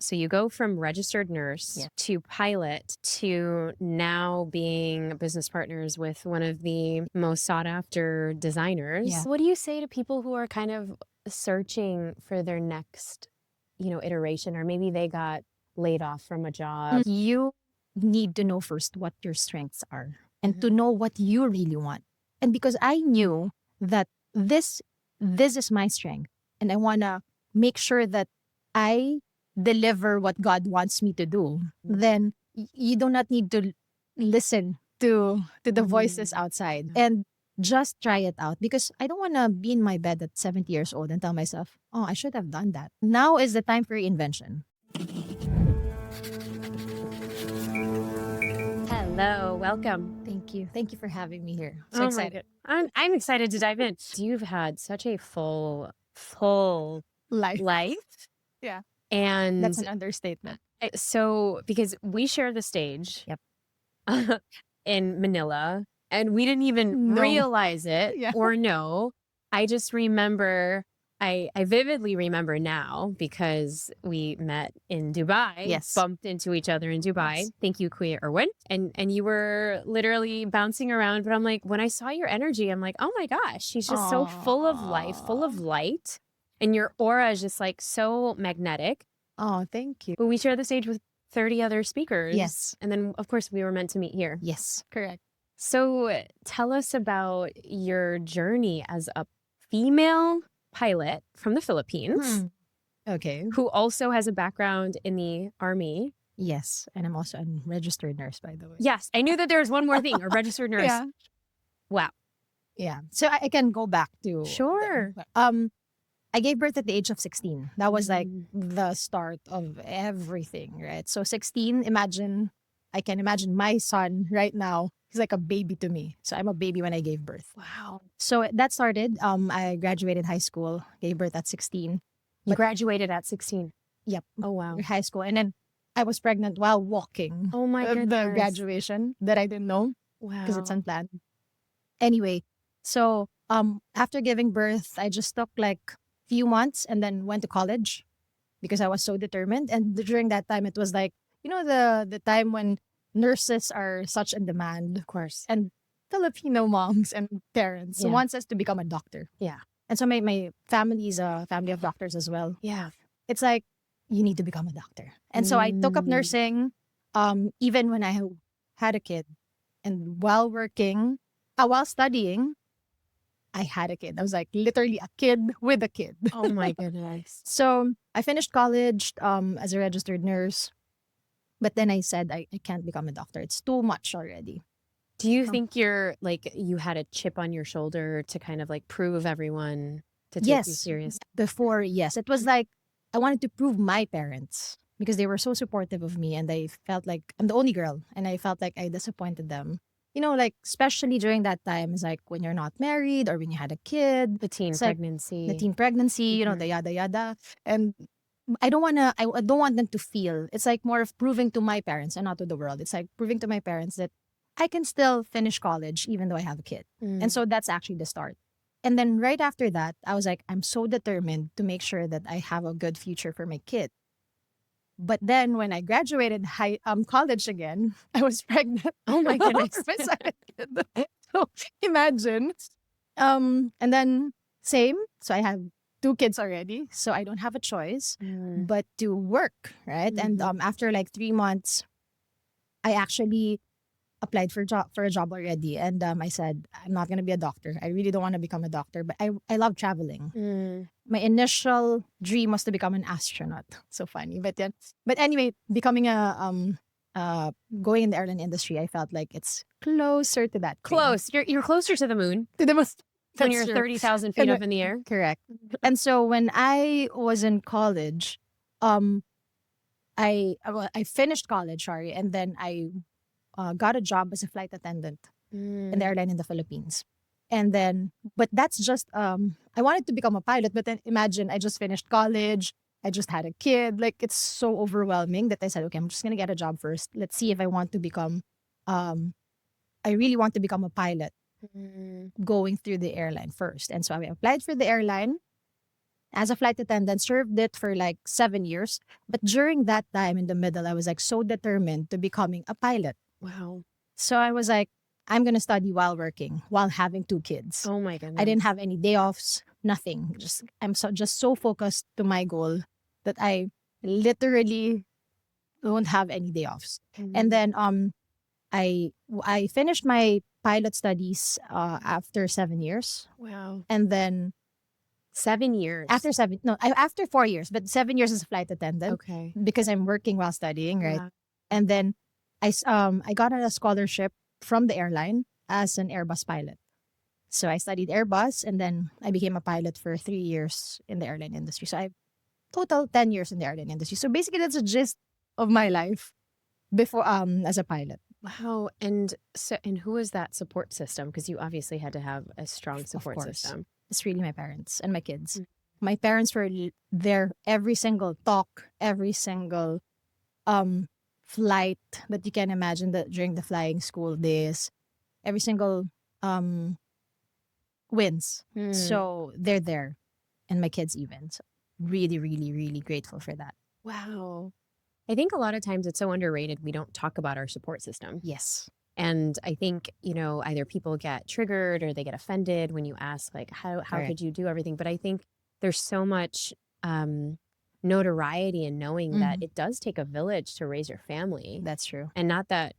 So you go from registered nurse Yeah. to pilot to now being business partners with one of the most sought after designers. Yeah. What do you say to people who are kind of searching for their next, iteration, or maybe they got laid off from a job? You need to know first what your strengths are and to know what you really want. And because I knew that this is my strength and I want to make sure that I deliver what God wants me to do, then you do not need to listen to the voices outside and just try it out, because I don't want to be in my bed at 70 years old and tell myself, oh, I should have done that. Now is the time for reinvention. Hello, welcome. Thank you. Thank you for having me here. So Oh excited. my God. I'm excited to dive in. You've had such a full life. Yeah. And That's an understatement. so, because we share the stage Yep. in Manila, and we didn't even No. realize it Yeah. or know. I just remember, I vividly remember now because we met in Dubai, Yes. bumped into each other in Dubai. Yes. Thank you, Kuya Irwin. And you were literally bouncing around. But I'm like, when I saw your energy, I'm like, oh my gosh, she's just so full of life, full of light. And your aura is just like so magnetic. Oh, thank you. But we share the stage with 30 other speakers. Yes. And then, of course, we were meant to meet here. Yes. Correct. So tell us about your journey as a female pilot from the Philippines, Okay. who also has a background in the Army. Yes. And I'm also a registered nurse, by the way. Yes, I knew that there was one more thing, a registered nurse. Yeah. Wow. Yeah. So I can go back to Sure. I gave birth at the age of 16. That was like the start of everything, right? So 16, I can imagine my son right now. He's like a baby to me. So I'm a baby when I gave birth. Wow. So that started. I graduated high school, gave birth at 16. You graduated at 16. Yep. Oh, wow. High school. And then I was pregnant while walking. Oh my goodness. The graduation that I didn't know Wow. because it's unplanned. Anyway, so after giving birth, I just took like few months and then went to college because I was so determined. And during that time, it was like, the time when nurses are such in demand. Of course. And Filipino moms and parents wants us to become a doctor. Yeah. And so my family is a family of doctors as well. Yeah. It's like, you need to become a doctor. And so I took up nursing even when I had a kid. And while studying, I had a kid. I was like literally a kid with a kid. Oh my goodness. So I finished college as a registered nurse. But then I said, I can't become a doctor. It's too much already. Do you think you had a chip on your shoulder to kind of like prove everyone to take you serious? Before, yes. It was like I wanted to prove my parents because they were so supportive of me and I felt like I'm the only girl and I felt like I disappointed them. Like especially during that time, it's like when you're not married or when you had a kid. The teen pregnancy. The teen pregnancy, the yada yada. And I don't want them to feel, it's like more of proving to my parents and not to the world. It's like proving to my parents that I can still finish college even though I have a kid. And so that's actually the start. And then right after that, I was like, I'm so determined to make sure that I have a good future for my kid. But then when I graduated college again, I was pregnant. Oh my goodness. My second kid. So imagine. And then same. So I have 2 kids already. So I don't have a choice but to work, right? And after like 3 months, I actually applied for a job already. And I said, I'm not going to be a doctor. I really don't want to become a doctor, but I love traveling. My initial dream was to become an astronaut. So funny. But anyway, becoming going in the airline industry, I felt like it's closer to that. Close. You're closer to the moon. To the most. When you're 30,000 feet up in the air. Correct. And so when I was in college, I finished college, sorry, and then I got a job as a flight attendant in the airline in the Philippines. And then, but that's just, I wanted to become a pilot, but then imagine I just finished college, I just had a kid. Like, it's so overwhelming that I said, okay, I'm just going to get a job first. Let's see if I want to become, I really want to become a pilot going through the airline first. And so I applied for the airline. as a flight attendant, served it for like 7 years. But during that time in the middle, I was like so determined to becoming a pilot. Wow. So I was like, I'm gonna study while working, while having 2 kids. Oh my I goodness. didn't have any day offs, nothing. I'm just so focused to my goal that I literally don't have any day offs. And then I finished my pilot studies after 7 years. Wow. And then 7 years. after 4 years, but 7 years as a flight attendant. Okay. Because I'm working while studying, right? Wow. And then I got a scholarship from the airline as an Airbus pilot. So I studied Airbus and then I became a pilot for 3 years in the airline industry. So I total 10 years in the airline industry. So basically that's a gist of my life before as a pilot. Wow. And who is that support system? Because you obviously had to have a strong support Of course. system. It's really my parents and my kids. Mm. My parents were there every single talk, every single flight that you can imagine that during the flying school days, every single wins. So they're there, and my kids even. So really, really, really grateful for that. Wow. I think a lot of times it's so underrated. We don't talk about our support system. Yes. And I think, either people get triggered or they get offended when you ask, like, how Right. could you do everything? But I think there's so much notoriety in knowing that it does take a village to raise your family. That's true. And not that,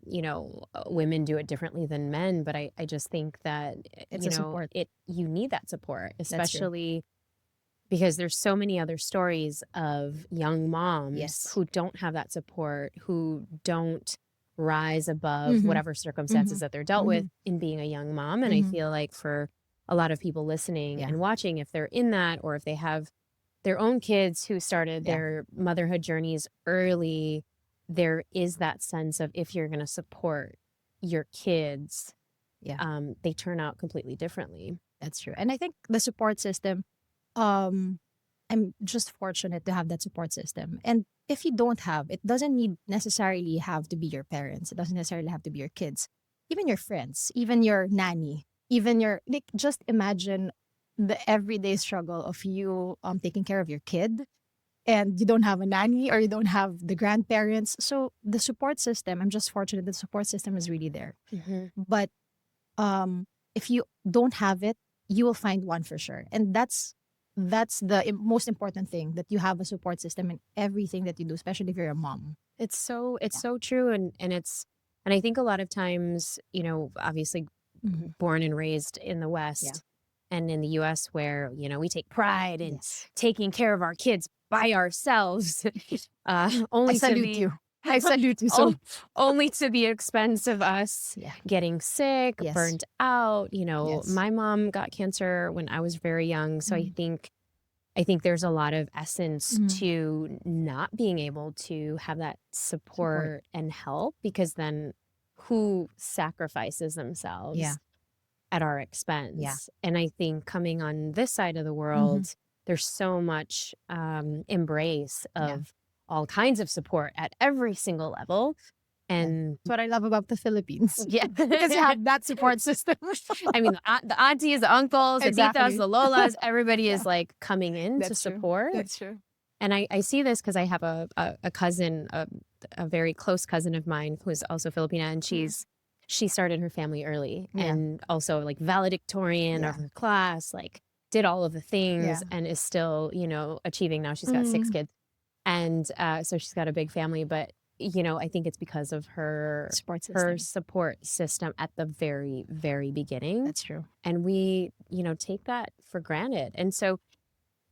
women do it differently than men, but I just think that, It's a support. you need that support, true. especially because there's so many other stories of young moms Yes. who don't have that support, who don't rise above whatever circumstances that they're dealt with in being a young mom. And I feel like for a lot of people listening and watching, if they're in that or if they have their own kids who started their motherhood journeys early, there is that sense of if you're going to support your kids, they turn out completely differently. That's true. And I think the support system, I'm just fortunate to have that support system. And if you don't have, it doesn't necessarily have to be your parents. It doesn't necessarily have to be your kids, even your friends, even your nanny, even just imagine the everyday struggle of you taking care of your kid and you don't have a nanny or you don't have the grandparents. So the support system, I'm just fortunate the support system is really there. But if you don't have it, you will find one for sure. And that's the most important thing, that you have a support system in everything that you do, especially if you're a mom. It's so true. And I think a lot of times, obviously born and raised in the West and in the US where, we take pride in taking care of our kids by ourselves. Only I salute you. I salute you. So only to the expense of us getting sick, burnt out. My mom got cancer when I was very young. So I think there's a lot of essence to not being able to have that support and help, because then who sacrifices themselves at our expense? And I think coming on this side of the world, there's so much embrace of all kinds of support at every single level. And that's what I love about the Philippines. yeah, Because you have that support system. I mean, the aunties, the uncles, the Exactly. titas, the lolas, everybody is like coming in to That's true. support. That's true. And I see this because I have a cousin, a very close cousin of mine who is also Filipina, and she started her family early and also like valedictorian of her class, like did all of the things and is still, achieving now. She's got 6 kids. And so she's got a big family, but I think it's because of her support system at the very, very beginning. That's true. And we, take that for granted. And so,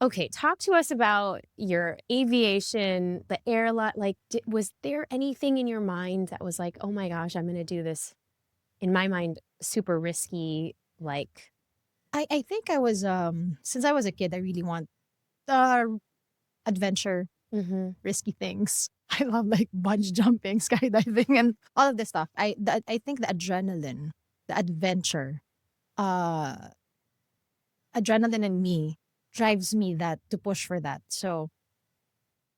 okay, talk to us about your aviation, the airline. Like, was there anything in your mind that was like, oh my gosh, I'm going to do this, in my mind, super risky? Like, I think I was since I was a kid, I really want adventure, risky things. I love like bungee jumping, skydiving, and all of this stuff. I think the adrenaline, the adventure, adrenaline in me drives me to push for that. So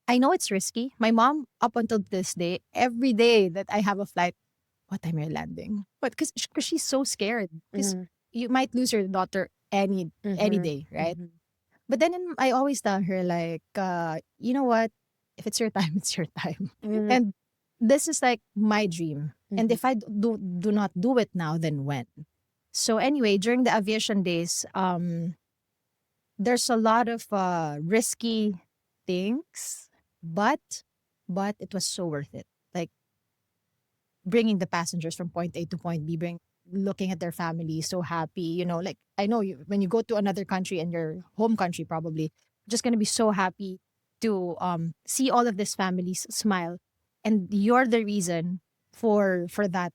I know it's risky. My mom, up until this day, every day that I have a flight, what time are you landing? But because she's so scared, because you might lose your daughter any day, right? But then I always tell her like, you know what? If it's your time, it's your time. Mm-hmm. And this is like my dream. And if I do not do it now, then when? So anyway, during the aviation days, there's a lot of risky things, but it was so worth it. Like bringing the passengers from point A to point B, looking at their family so happy, like I know when you go to another country and your home country probably just gonna be so happy to see all of these families smile, and you're the reason for that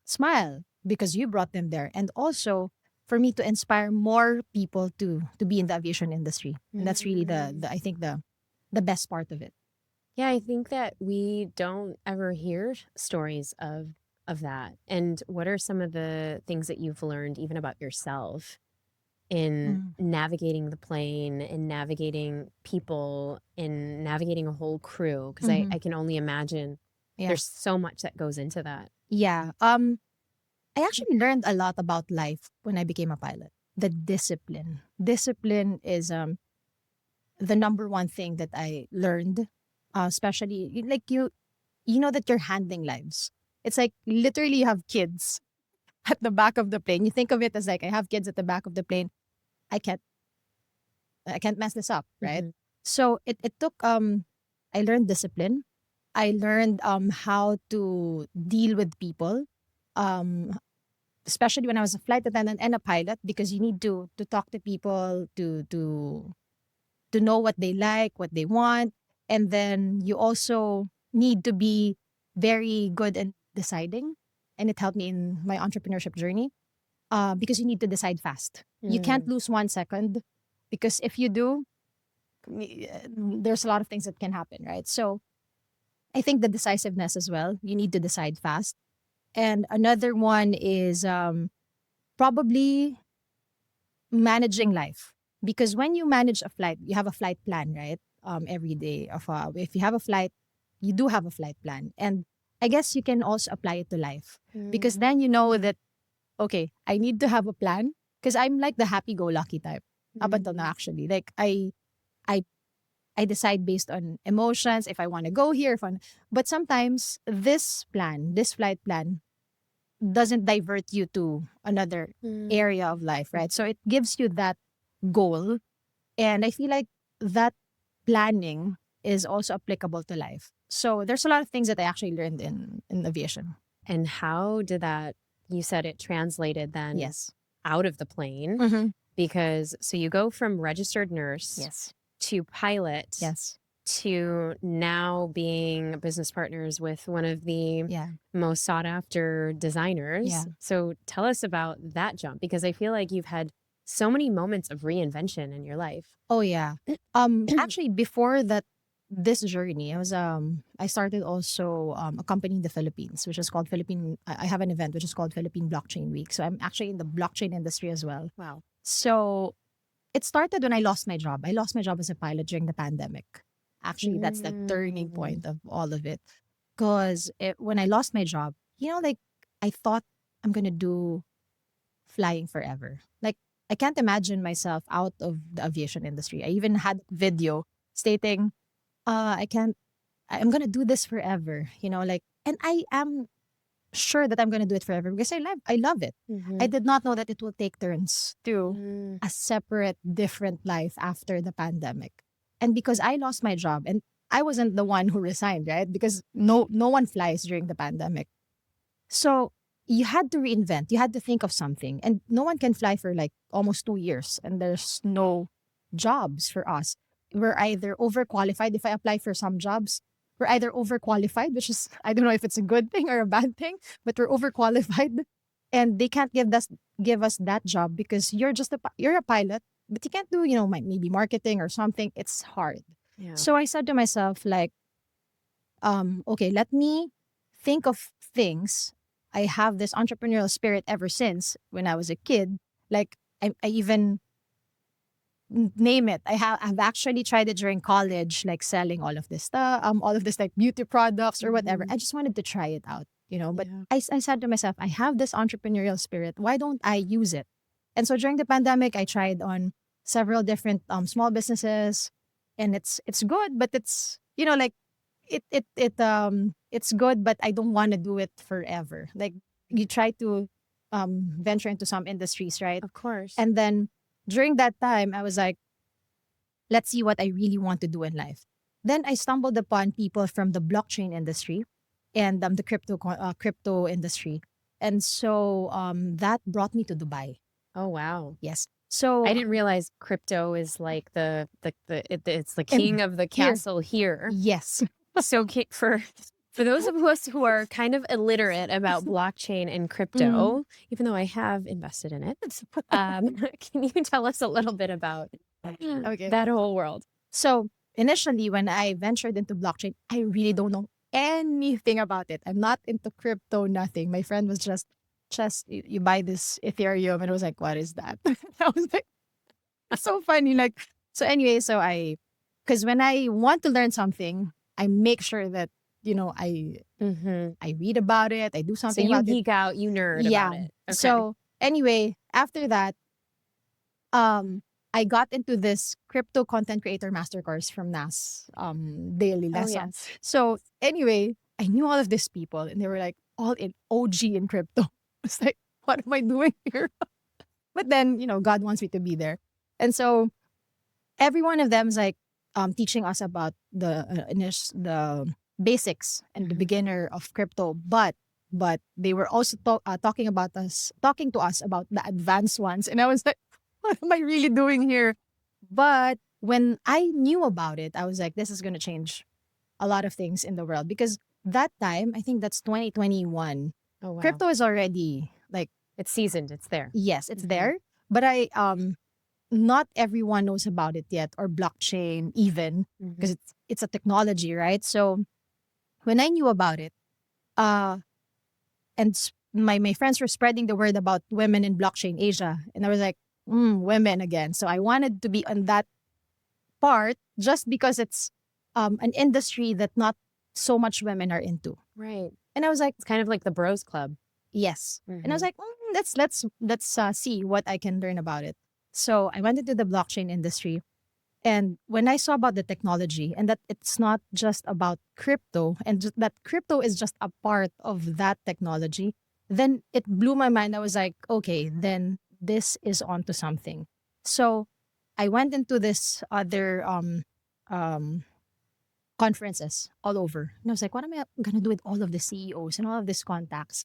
smile because you brought them there, and also for me to inspire more people to be in the aviation industry, and that's really the I think the best part of it. Yeah, I think that we don't ever hear stories of that. And what are some of the things that you've learned even about yourself in navigating the plane, in navigating people, in navigating a whole crew? Because I can only imagine there's so much that goes into that. Yeah. I actually learned a lot about life when I became a pilot. The discipline. Discipline is the number one thing that I learned, especially like you know that you're handling lives. It's like literally you have kids at the back of the plane. You think of it as like I have kids at the back of the plane. I can't mess this up, right? So it took I learned discipline. I learned how to deal with people. Um Especially when I was a flight attendant and a pilot, because you need to talk to people, to know what they like, what they want. And then you also need to be very good at deciding. And it helped me in my entrepreneurship journey because you need to decide fast. You can't lose 1 second because if you do, there's a lot of things that can happen, right? So I think the decisiveness as well, you need to decide fast. And another one is probably managing life, because when you manage a flight you have a flight plan, right? Every day of if you have a flight, you do have a flight plan, and I guess you can also apply it to life, because then you know that okay, I need to have a plan, because I'm like the happy-go-lucky type up until now, actually. Like I I decide based on emotions if I want to go here, but sometimes this flight plan doesn't divert you to another area of life, right? So it gives you that goal. And I feel like that planning is also applicable to life. So there's a lot of things that I actually learned in aviation. And how did that, you said it translated then Yes. out of the plane? Because so you go from registered nurse Yes. to pilot Yes. to now being business partners with one of the most sought after designers. Yeah. So tell us about that jump, because I feel like you've had so many moments of reinvention in your life. Oh yeah. Actually before that, this journey, I started also a company in the Philippines, which is called I have an event which is called Philippine Blockchain Week. So I'm actually in the blockchain industry as well. Wow. So it started when I lost my job. I lost my job as a pilot during the pandemic. Actually, that's the turning point of all of it. Because when I lost my job, like I thought I'm going to do flying forever. Like I can't imagine myself out of the aviation industry. I even had video stating, I'm going to do this forever. And I am sure that I'm going to do it forever because I love it. I did not know that it will take turns to a separate, different life after the pandemic. And because I lost my job and I wasn't the one who resigned, right? Because no one flies during the pandemic. So you had to reinvent. You had to think of something. And no one can fly for like almost 2 years. And there's no jobs for us. We're either overqualified. If I apply for some jobs, we're either overqualified, which is, I don't know if it's a good thing or a bad thing, but we're overqualified. And they can't give us that job because you're a pilot, but you can't do, maybe marketing or something. It's hard. Yeah. So I said to myself, like, okay, let me think of things. I have this entrepreneurial spirit ever since when I was a kid. Like I even name it. I've actually tried it during college, like selling all of this stuff, all of this like beauty products or whatever. I just wanted to try it out, But I said to myself, I have this entrepreneurial spirit. Why don't I use it? And so during the pandemic, I tried on several different small businesses, and it's good, but it's like it's good, but I don't want to do it forever. Like you try to venture into some industries, right? Of course. And then during that time, I was like, let's see what I really want to do in life. Then I stumbled upon people from the blockchain industry and the crypto industry, and so that brought me to Dubai. Oh, wow. Yes. I So didn't realize crypto is like it's the and king of the here, castle here. yes, So for those of us who are kind of illiterate about blockchain and crypto, even though I have invested in it, can you tell us a little bit about okay. that whole world? So initially, when I ventured into blockchain, I really don't know anything about it. I'm not into crypto, nothing. My friend was just you buy this Ethereum, and I was like, what is that? I was like, it's so funny. Like, so anyway, because when I want to learn something, I make sure that I read about it, I do So something you about it. geek out, you nerd Yeah. about it. Okay. So anyway, after that, I got into this crypto content creator master course from NAS daily Oh, lesson. yes. So anyway, I knew all of these people, and they were like all in OG in crypto. It's like, what am I doing here? But then, God wants me to be there. And so every one of them is like teaching us about the basics and the beginner of crypto, but they were also talking to us about the advanced ones, and I was like, what am I really doing here? But when I knew about it, I was like, this is going to change a lot of things in the world, because that time, I think that's 2021. Oh, wow. Crypto is already like, It's seasoned. It's there. yes, it's there, but not everyone knows about it yet, or blockchain even, because it's a technology, right? So when I knew about it, and my friends were spreading the word about women in blockchain Asia, and I was like, women again. So I wanted to be on that part, just because it's an industry that not so much women are into. Right. And I was like, It's kind of like the bros club. yes. And I was like, let's see what I can learn about it. So I went into the blockchain industry, and when I saw about the technology, and that it's not just about crypto, and that crypto is just a part of that technology, then it blew my mind. I was like, okay, then this is onto something. So I went into this other conferences all over, and I was like, what am I gonna do with all of the CEOs and all of these contacts?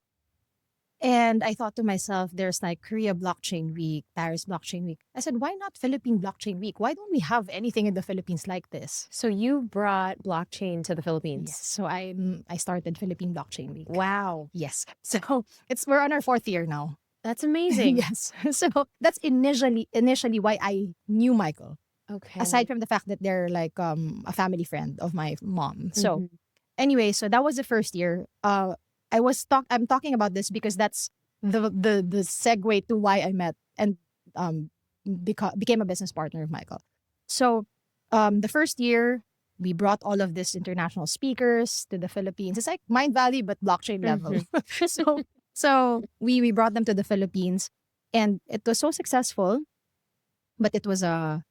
And I thought to myself, there's like Korea Blockchain Week, Paris Blockchain Week. I said, why not Philippine Blockchain Week? Why don't we have anything in the Philippines like this? So you brought blockchain to the Philippines. Yes. So I started Philippine Blockchain Week. Wow. Yes. So we're on our 4th year now. That's amazing. Yes. So that's initially why I knew Michael. Okay. Aside from the fact that they're like a family friend of my mom. So anyway, so that was the first year. I'm talking about this because that's the segue to why I met and became a business partner of Michael. So the first year, we brought all of these international speakers to the Philippines. It's like Mind Valley, but blockchain level. So we brought them to the Philippines, and it was so successful, but it was a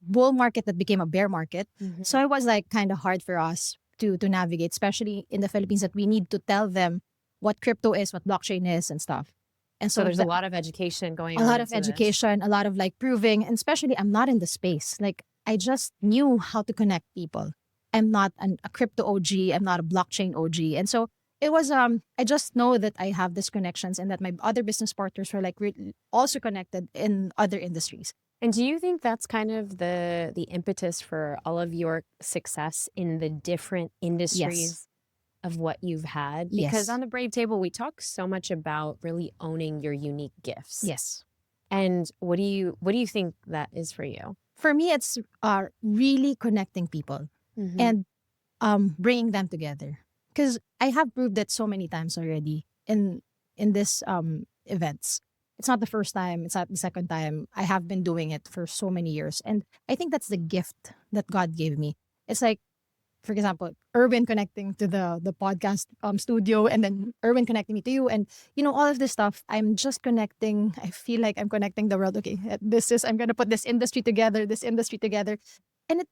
bull market that became a bear market. So it was like kind of hard for us to navigate, especially in the Philippines, that we need to tell them what crypto is, what blockchain is, and stuff. And so there's a lot of education going on. A lot of education, a lot of like proving, and especially I'm not in the space. Like I just knew how to connect people. I'm not a crypto OG. I'm not a blockchain OG. And so it was, I just know that I have these connections, and that my other business partners were like also connected in other industries. And do you think that's kind of the impetus for all of your success in the different industries of what you've had? Because on the Brave Table, we talk so much about really owning your unique gifts. Yes. And what do you think that is for you? For me, it's really connecting people and bringing them together. Because I have proved that so many times already in this events. It's not the first time. It's not the second time. I have been doing it for so many years. And I think that's the gift that God gave me. It's like for example, Erwin connecting to the podcast studio, and then Erwin connecting me to you, and all of this stuff. I'm just connecting. I feel like I'm connecting the world. Okay, I'm gonna put this industry together, and it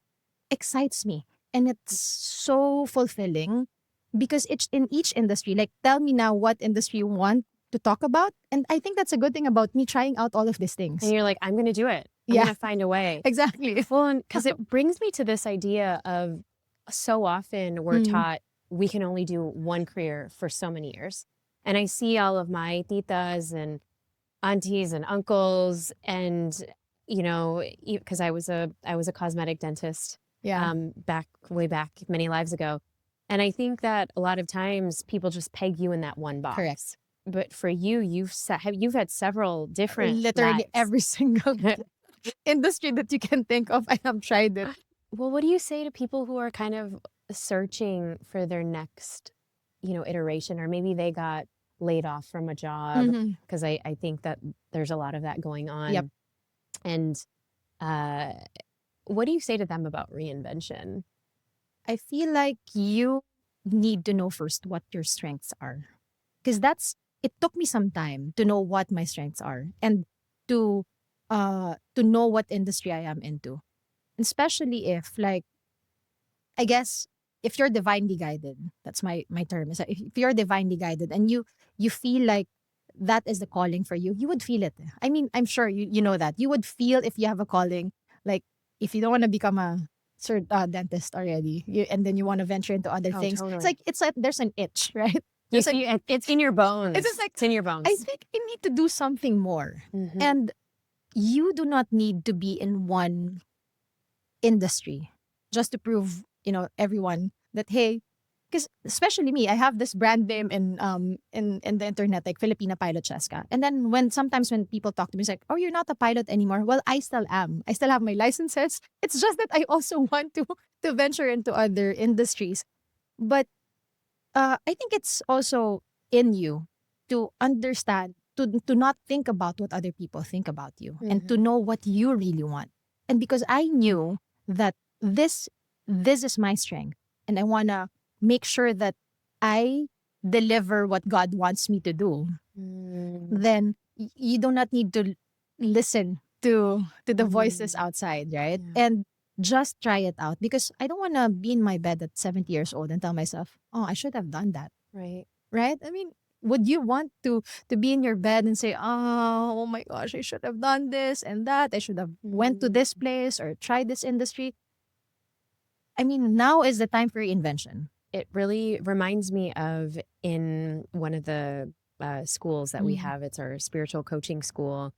excites me, and it's so fulfilling because it's in each industry. Like, tell me now what industry you want to talk about, and I think that's a good thing about me trying out all of these things. And you're like, I'm going to do it. I'm Yeah. going to find a way. Exactly. Well, because it brings me to this idea of so often we're taught we can only do one career for so many years. And I see all of my titas and aunties and uncles, and because I was a cosmetic dentist, Yeah. way back many lives ago. And I think that a lot of times people just peg you in that one box. Correct. But for you, you've had several different Literally lives. every single industry that you can think of, I have tried it. Well, what do you say to people who are kind of searching for their next, iteration, or maybe they got laid off from a job? Because I think that there's a lot of that going on. Yep. And what do you say to them about reinvention? I feel like you need to know first what your strengths are. Because it took me some time to know what my strengths are, and to know what industry I am into. Especially if, like, I guess, if you're divinely guided, that's my term. Is that if you're divinely guided and you feel like that is the calling for you, you would feel it. I mean, I'm sure you know that. You would feel if you have a calling, like if you don't want to become a dentist already, and then you want to venture into other things. Totally. It's like there's an itch, right? It's in your bones. It's just like, it's in your bones. I think I need to do something more. And you do not need to be in one industry just to prove, everyone that, hey, because especially me, I have this brand name in the internet, like Filipina Pilot Chezka. And then sometimes when people talk to me, it's like, oh, you're not a pilot anymore. Well, I still am. I still have my licenses. It's just that I also want to venture into other industries. But I think it's also in you to understand, to not think about what other people think about you, and to know what you really want. And because I knew that this is my strength, and I want to make sure that I deliver what God wants me to do, then you do not need to listen to the voices outside, right? Yeah. And just try it out, because I don't want to be in my bed at 70 years old and tell myself, oh, I should have done that. Right. Right? I mean, would you want to be in your bed and say, oh my gosh, I should have done this and that. I should have went to this place or tried this industry. I mean, now is the time for reinvention. It really reminds me of, in one of the schools that we have, it's our spiritual coaching school.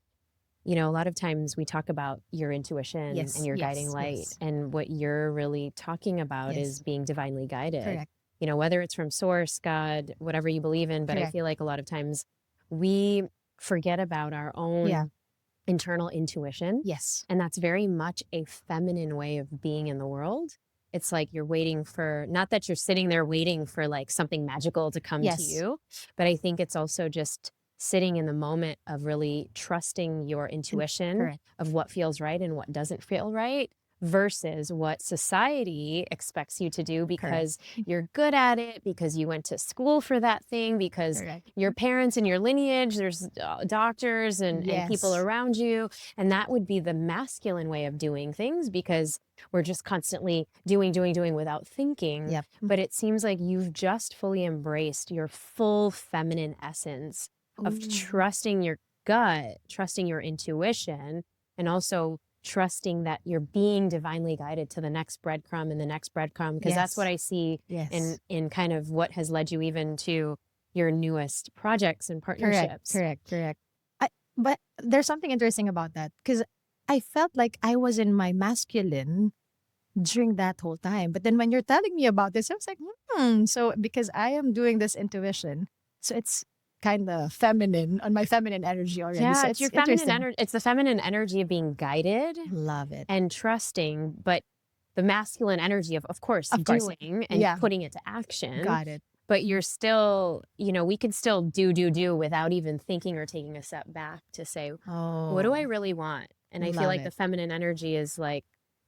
A lot of times we talk about your intuition and your guiding light. And what you're really talking about is being divinely guided. Correct. Whether it's from source, God, whatever you believe in. But I feel like a lot of times we forget about our own internal intuition. Yes. And that's very much a feminine way of being in the world. It's like you're waiting for, not that you're sitting there waiting for like something magical to come to you, but I think it's also just sitting in the moment of really trusting your intuition of what feels right and what doesn't feel right, versus what society expects you to do because you're good at it, because you went to school for that thing, because your parents and your lineage, there's doctors and people around you. And that would be the masculine way of doing things, because we're just constantly doing without thinking. Yep. But it seems like you've just fully embraced your full feminine essence of trusting your gut, trusting your intuition, and also trusting that you're being divinely guided to the next breadcrumb and the next breadcrumb, because that's what I see in kind of what has led you even to your newest projects and partnerships. Correct. But there's something interesting about that, because I felt like I was in my masculine during that whole time. But then when you're telling me about this, I was like, so because I am doing this intuition, so it's kind of feminine, on my feminine energy already. Yeah, so it's your feminine energy. It's the feminine energy of being guided. Love it. And trusting, but the masculine energy of course, doing and putting it to action. Got it. But you're still, we can still do without even thinking or taking a step back to say, what do I really want? And I feel like the feminine energy is like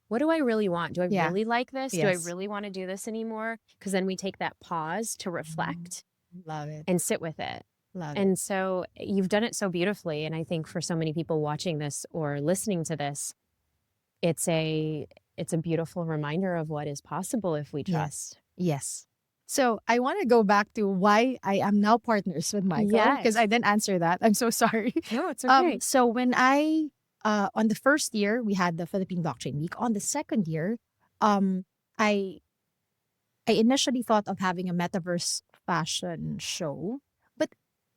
what do I really want? Do I Yeah. really like this? Do I Yes. really want to do this anymore? Because then we take that pause to reflect Love it. and sit with it. Love it. And so you've done it so beautifully. And I think for so many people watching this or listening to this, it's a beautiful reminder of what is possible if we trust. Yes. So I want to go back to why I am now partners with Michael, because I didn't answer that. I'm so sorry. No, it's okay. So when I on the first year we had the Philippine Blockchain Week. On the second year, I initially thought of having a metaverse fashion show, but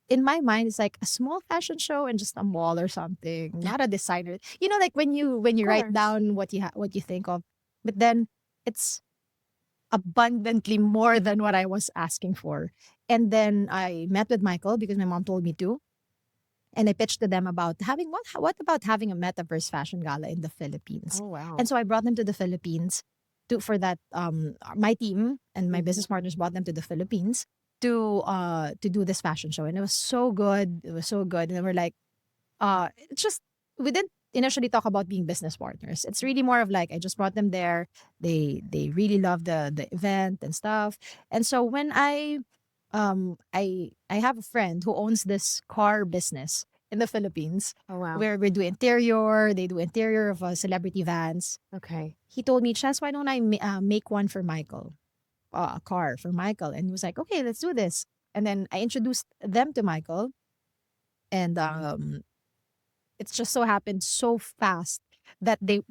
in my mind it's like a small fashion show in just a mall or something, not a designer. You know, like when you write course. down what you think of, but then it's abundantly more than what I was asking for. And then I met with Michael because my mom told me to. And I pitched to them about having what about having a metaverse fashion gala in the Philippines. Oh, wow. And so I brought them to the Philippines for that my team and my business partners brought them to the Philippines to do this fashion show. And it was so good. It was so good. And they were like, it's just we didn't initially talk about being business partners. It's really more of like I just brought them there. They really love the event and stuff. And so when I have a friend who owns this car business in the Philippines. Oh, wow. Where we do interior. They do interior of celebrity vans. Okay. He told me, Ches, why don't I make one for Michael? A car for Michael. And he was like, okay, let's do this. And then I introduced them to Michael. And it's just so happened so fast that they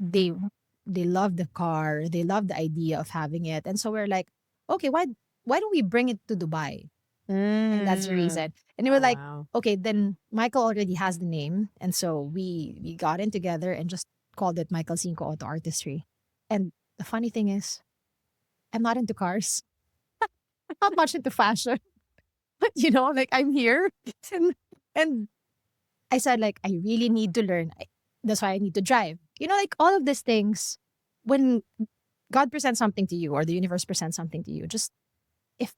love the car. They love the idea of having it. And so we're like, okay, why don't we bring it to Dubai? And that's the reason. And they were like, wow. okay, then Michael already has the name. And so we got in together and just called it Michael Cinco Auto Artistry. And the funny thing is, I'm not into cars. I'm not much into fashion. But you know, like I'm here. And I said, like, I really need to learn. That's why I need to drive. You know, like all of these things, when God presents something to you or the universe presents something to you, just if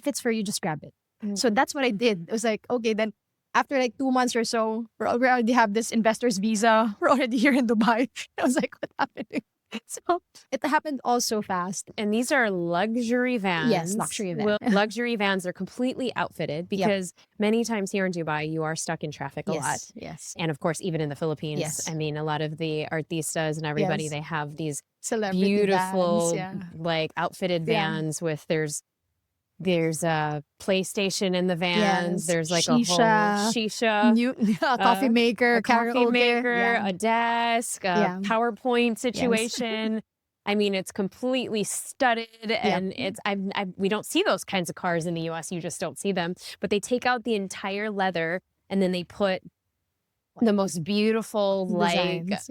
it's for you, just grab it. So that's what I did. It was like, okay, then after like 2 months or so, we already have this investor's visa. We're already here in Dubai. I was like, what's happening? So it happened all so fast. And these are luxury vans. Yes, luxury vans. Well, luxury vans are completely outfitted because many times here in Dubai, you are stuck in traffic a lot. Yes. And of course, even in the Philippines, Yes. I mean, a lot of the artistas and everybody, Yes. they have these Celebrity beautiful, vans, like outfitted Yeah. vans with there's a PlayStation in the vans. Yes. There's like Shisha. a whole shisha. New coffee maker, A coffee karaoke. maker, Yeah. a desk, a Yeah. PowerPoint situation. I mean, it's completely studded, and it's we don't see those kinds of cars in the U.S. You just don't see them. But they take out the entire leather, and then they put the most beautiful, Designs,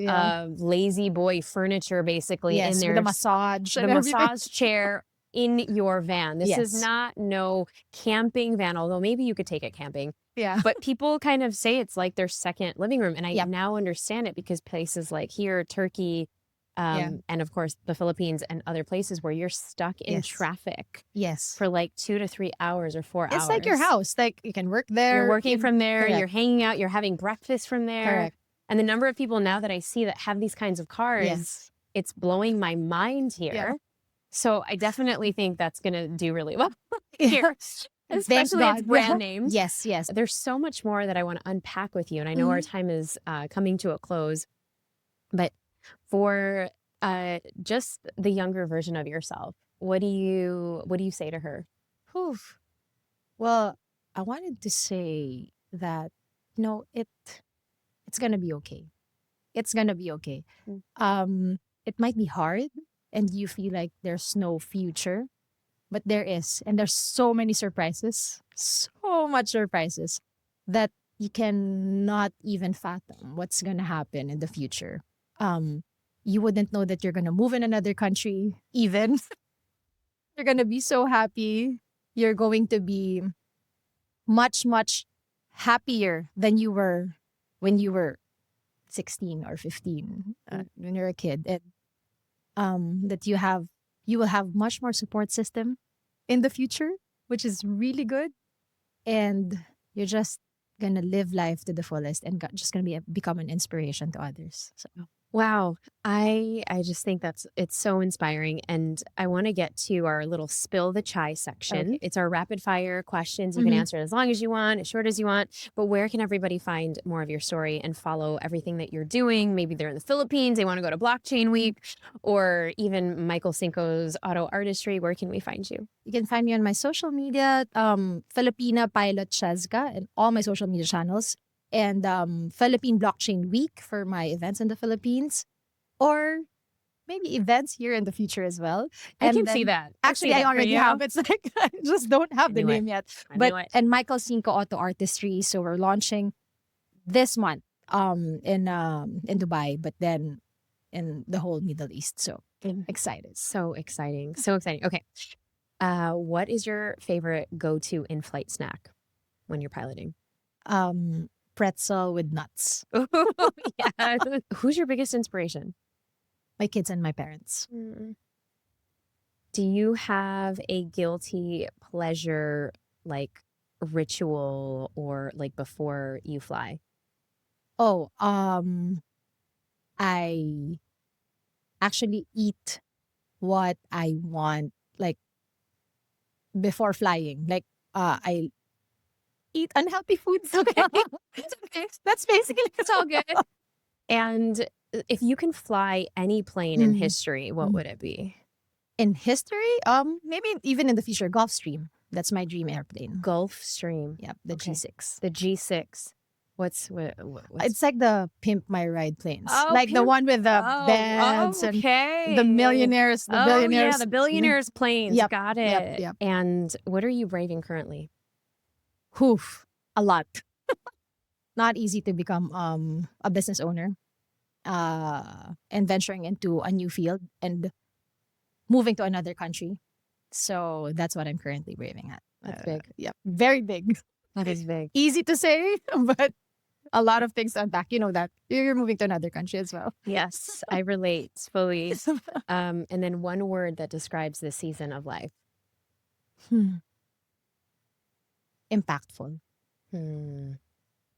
lazy boy furniture, basically in there. With the massage, The and everything. massage chair in your van. This is not no camping van, although maybe you could take it camping. Yeah. But people kind of say it's like their second living room. And I now understand it because places like here, Turkey, and of course the Philippines and other places where you're stuck in traffic for like 2 to 3 hours or 4 hours. It's like your house. Like you can work there. You're working from there. Correct. You're hanging out. You're having breakfast from there. Correct. And the number of people now that I see that have these kinds of cars, it's blowing my mind here. Yeah. So I definitely think that's going to do really well Yeah. here. Especially its brand names. Yes. There's so much more that I want to unpack with you. And I know our time is coming to a close. But for just the younger version of yourself, what do you say to her? Whew. Well, I wanted to say that, you know, it's going to be okay. It's going to be okay. It might be hard and you feel like there's no future, but there is. And there's so many surprises, so much surprises that you cannot even fathom what's going to happen in the future. You wouldn't know that you're going to move in another country, even. You're going to be so happy. You're going to be much, much happier than you were when you were 16 or 15, when you're a kid. And that you will have much more support system in the future, which is really good. And you're just going to live life to the fullest and just going to become an inspiration to others. So Wow. I just think it's so inspiring. And I want to get to our little spill the chai section. Okay. It's our rapid fire questions. You can Mhm. answer it as long as you want, as short as you want. But where can everybody find more of your story and follow everything that you're doing? Maybe they're in the Philippines, they want to go to Blockchain Week, or even Michael Cinco's Auto Artistry. Where can we find you? You can find me on my social media, Filipina Pilot Chezka, and all my social media channels, and Philippine Blockchain Week for my events in the Philippines, or maybe events here in the future as well. I And can see then, that. actually, I already have. It's like I just don't have the knew it. name yet. I But knew it. and Michael Cinco Auto Artistry. So we're launching this month in Dubai, but then in the whole Middle East. So excited. So exciting. So exciting. Okay. What is your favorite go-to in-flight snack when you're piloting? Pretzel with nuts. Yeah. Who's your biggest inspiration? My kids and my parents. Do you have a guilty pleasure like ritual or like before you fly? Oh, I actually eat what I want, like before flying. Like, I eat unhealthy foods. Okay, It's okay. that's basically It's all good. And if you can fly any plane in history, what would it be? in history. Maybe even in the future, Gulfstream. That's my dream airplane. Gulfstream. Yep, the Okay. G6. The G6. What's It's like the Pimp My Ride planes, Oh, like the Pimp- one with the oh, beds and okay. the millionaires. The Oh, billionaires. yeah, the billionaires planes. Yep, Got it. yep, yep. And what are you braving currently? Hoof, a lot. Not easy to become a business owner, and venturing into a new field and moving to another country. So that's what I'm currently braving at. That's big. Yep, very big. That is big. Easy to say, but a lot of things unpack. You know that you're moving to another country as well. Yes, I relate fully. And then one word that describes this season of life. Impactful.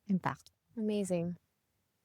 Impact. Amazing.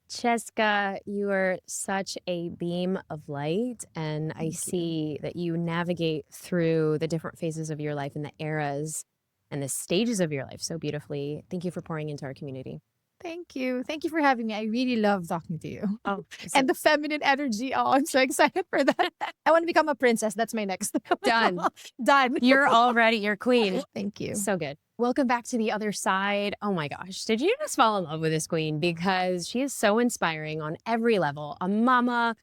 Chezka, you are such a beam of light, and I see that you navigate through the different phases of your life and the eras and the stages of your life so beautifully. Thank you for pouring into our community. Thank you. Thank you for having me. I really love talking to you. Oh, And the feminine energy. Oh, I'm so excited for that. I want to become a princess. That's my next. Done. Done. You're already your queen. Thank you. So good. Welcome back to the other side. Oh my gosh. Did you just fall in love with this queen? Because she is so inspiring on every level. A mama,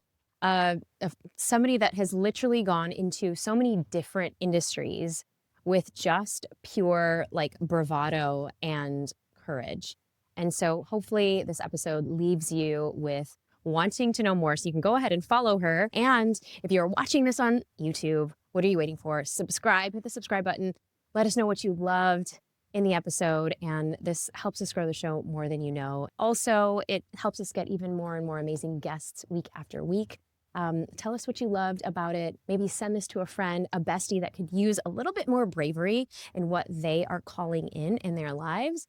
somebody that has literally gone into so many different industries with just pure like bravado and courage. And so hopefully this episode leaves you with wanting to know more. So you can go ahead and follow her. And if you're watching this on YouTube, what are you waiting for? Subscribe, hit the subscribe button. Let us know what you loved in the episode, and this helps us grow the show more than you know. Also, it helps us get even more and more amazing guests week after week. Tell us what you loved about it. Maybe send this to a friend, a bestie that could use a little bit more bravery in what they are calling in their lives.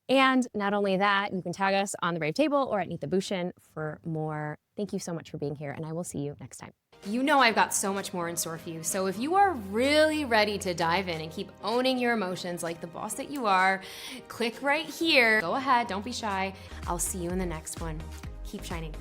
And not only that, you can tag us on the Brave Table or at Neeta Bhushan for more. Thank you so much for being here, and I will see you next time. You know I've got so much more in store for you, so if you are really ready to dive in and keep owning your emotions like the boss that you are, click right here. Go ahead, don't be shy. I'll see you in the next one. Keep shining.